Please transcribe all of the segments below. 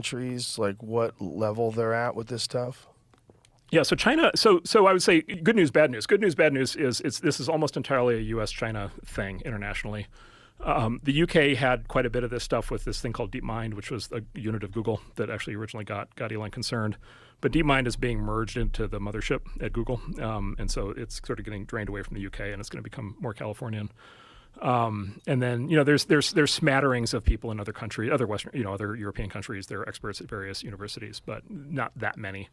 countries, like what level they're at with this stuff? Yeah, so China. So I would say good news, bad news. Good news, bad news is this is almost entirely a U.S.-China thing internationally. The UK had quite a bit of this stuff with this thing called DeepMind, which was a unit of Google that actually originally got Elon concerned. But DeepMind is being merged into the mothership at Google, and so it's sort of getting drained away from the UK, and it's going to become more Californian. And then there's smatterings of people in other countries, other Western, other European countries. They're experts at various universities, but not that many.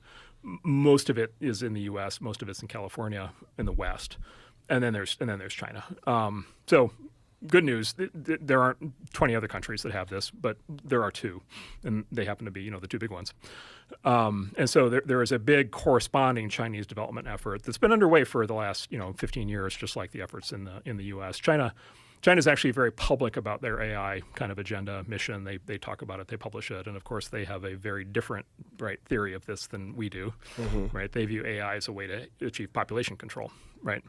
Most of it is in the U.S. Most of it's in California, in the West, and then there's China. So good news, there aren't 20 other countries that have this, but there are two, and they happen to be the two big ones. And so there is a big corresponding Chinese development effort that's been underway for the last 15 years, just like the efforts in the U.S. China's actually very public about their AI kind of agenda mission. They talk about it, they publish it, and of course they have a very different theory of this than we do. Mm-hmm. Right? They view AI as a way to achieve population control. Right?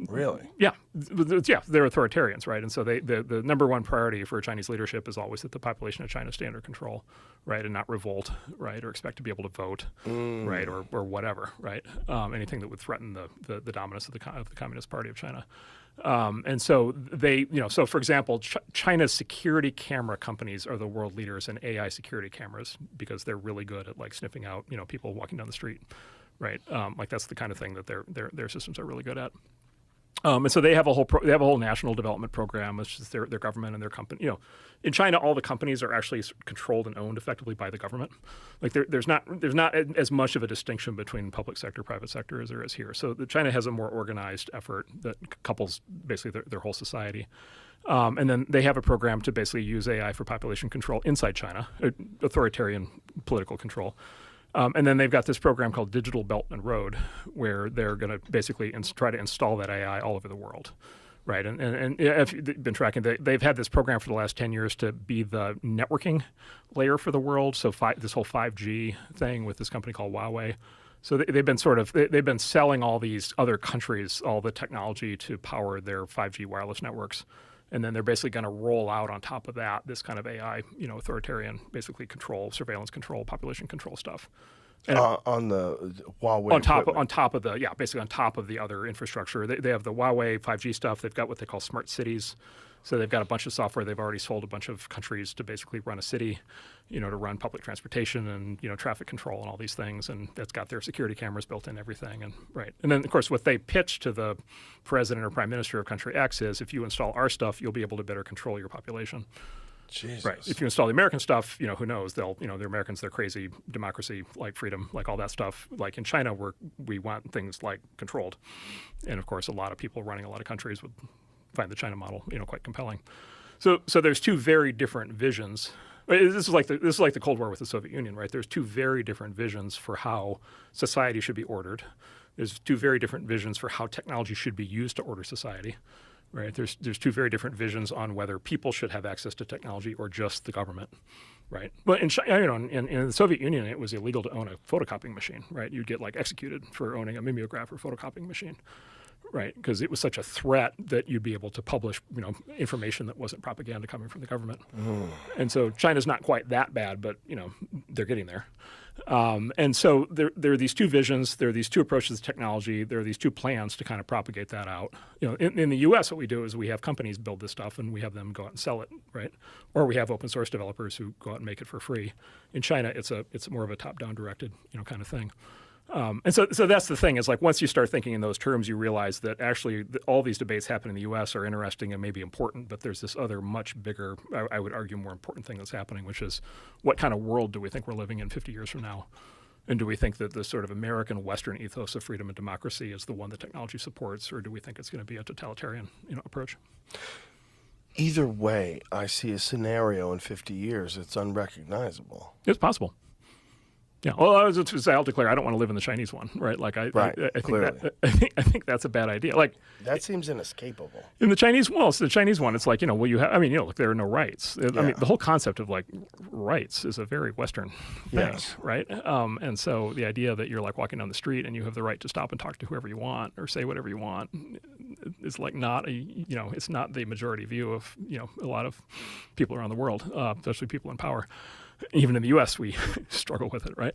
Really? Yeah, they're authoritarians, right? And so the number one priority for Chinese leadership is always that the population of China stay under control, right, and not revolt, right, or expect to be able to vote, right, or whatever, right, anything that would threaten the dominance of the Communist Party of China. And so so for example, China's security camera companies are the world leaders in AI security cameras because they're really good at like sniffing out people walking down the street, right? Like that's the kind of thing that their systems are really good at. And so they have a whole national development program, which is their government and their company. In China, all the companies are actually controlled and owned effectively by the government. Like there's not as much of a distinction between public sector, private sector as there is here. So China has a more organized effort that couples basically their whole society. And then they have a program to basically use AI for population control inside China, authoritarian political control. And then they've got this program called Digital Belt and Road, where they're going to basically try to install that AI all over the world, right? And if you've been tracking, they've had this program for the last 10 years to be the networking layer for the world. So this whole 5G thing with this company called Huawei. So they've been selling all these other countries all the technology to power their 5G wireless networks. And then they're basically going to roll out on top of that this kind of AI, authoritarian, basically surveillance control, population control stuff. And on the Huawei on top of the other infrastructure. They have the Huawei 5G stuff. They've got what they call smart cities. So they've got a bunch of software. They've already sold a bunch of countries to basically run a city, to run public transportation and, traffic control and all these things. And that's got their security cameras built in everything. And and then, of course, what they pitch to the president or prime minister of country X is if you install our stuff, you'll be able to better control your population. Jesus. Right. If you install the American stuff, who knows? They'll, they're Americans, they're crazy, democracy, like freedom, like all that stuff. Like in China, we want things like controlled. And of course, a lot of people running a lot of countries would find the China model, quite compelling. So there's two very different visions. This is like the Cold War with the Soviet Union, right? There's two very different visions for how society should be ordered. There's two very different visions for how technology should be used to order society, right? There's two very different visions on whether people should have access to technology or just the government, right? But in China, in the Soviet Union, it was illegal to own a photocopying machine, right? You'd get like executed for owning a mimeograph or photocopying machine. Right, because it was such a threat that you'd be able to publish, information that wasn't propaganda coming from the government. And so China's not quite that bad, but they're getting there. And so there are these two visions, there are these two approaches to technology, there are these two plans to kind of propagate that out. In the U.S., what we do is we have companies build this stuff and we have them go out and sell it, right? Or we have open source developers who go out and make it for free. In China, it's more of a top-down directed, kind of thing. And so that's the thing is like once you start thinking in those terms, you realize that actually all these debates happen in the U.S. are interesting and maybe important, but there's this other much bigger, I would argue more important thing that's happening, which is what kind of world do we think we're living in 50 years from now? And do we think that the sort of American Western ethos of freedom and democracy is the one that technology supports, or do we think it's going to be a totalitarian approach? Either way, I see a scenario in 50 years that's unrecognizable. It's possible. Yeah. Well, I was just to say, I'll declare I don't want to live in the Chinese one, right? Like I think that's a bad idea. Like that seems inescapable. In the Chinese, it's the Chinese one. It's like look, there are no rights. I mean, the whole concept of like rights is a very Western thing, right? And so the idea that you're like walking down the street and you have the right to stop and talk to whoever you want or say whatever you want is like not it's not the majority view of a lot of people around the world, especially people in power. Even in the U.S., we struggle with it, right?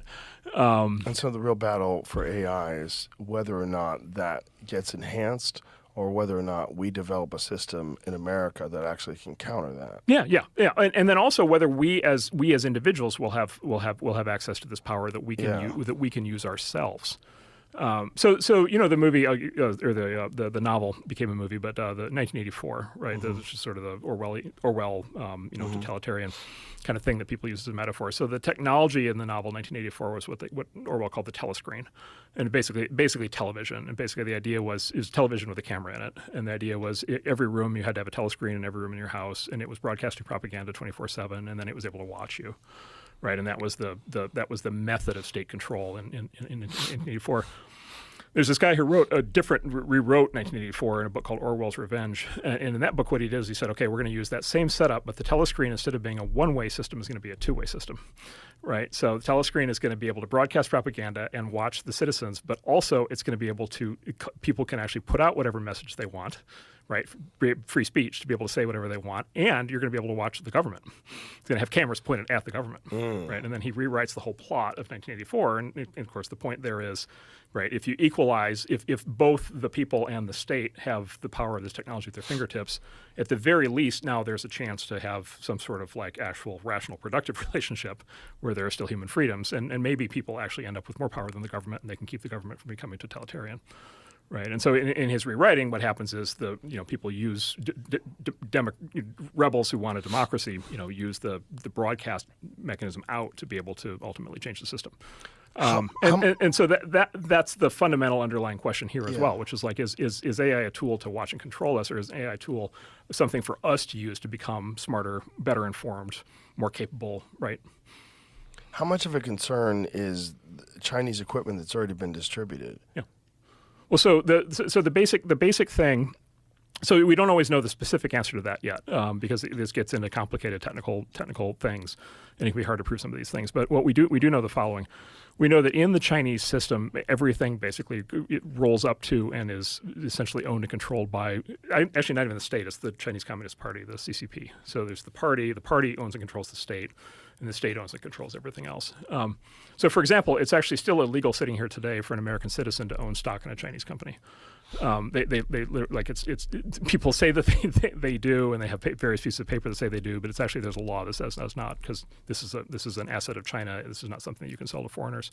And so the real battle for AI is whether or not that gets enhanced, or whether or not we develop a system in America that actually can counter that. Yeah, and then also whether we as individuals will have access to this power that we can use ourselves. So you know, the movie or the novel became a movie, but the 1984, right? Mm-hmm. That's just sort of the Orwell totalitarian kind of thing that people use as a metaphor. So the technology in the novel 1984 was what Orwell called the telescreen, and basically television. And basically the idea was television with a camera in it, and the idea was every room you had to have a telescreen in every room in your house, and it was broadcasting propaganda 24/7, and then it was able to watch you. Right, and that was the method of state control in 1984. There's this guy who rewrote 1984 in a book called Orwell's Revenge. And in that book, what he did is he said, okay, we're going to use that same setup, but the telescreen, instead of being a one-way system, is going to be a two-way system, right? So the telescreen is going to be able to broadcast propaganda and watch the citizens, but also it's going to be able to, people can actually put out whatever message they want, right? Free speech to be able to say whatever they want, and you're going to be able to watch the government. It's going to have cameras pointed at the government, right? And then he rewrites the whole plot of 1984, and of course the point there is, right, if you equalize, if both the people and the state have the power of this technology at their fingertips, at the very least now there's a chance to have some sort of like actual rational productive relationship where there are still human freedoms, and maybe people actually end up with more power than the government, and they can keep the government from becoming totalitarian. Right, and so in his rewriting, what happens is people use rebels who want a democracy, use the broadcast mechanism out to be able to ultimately change the system. And so that's the fundamental underlying question here as well, which is like, is AI a tool to watch and control us, or is AI a tool something for us to use to become smarter, better informed, more capable, right? How much of a concern is Chinese equipment that's already been distributed? Yeah. Well, so the basic thing. So we don't always know the specific answer to that yet, because this gets into complicated technical things, and it can be hard to prove some of these things. But what we do know the following: we know that in the Chinese system, everything basically it rolls up to and is essentially owned and controlled by, actually not even the state; it's the Chinese Communist Party, the CCP. So there's the party owns and controls the state, and the state owns and controls everything else. So, for example, it's actually still illegal sitting here today for an American citizen to own stock in a Chinese company. They like it's people say that they do, and they have various pieces of paper that say they do, but it's actually there's a law that says that's not, because this is an asset of China. This is not something that you can sell to foreigners.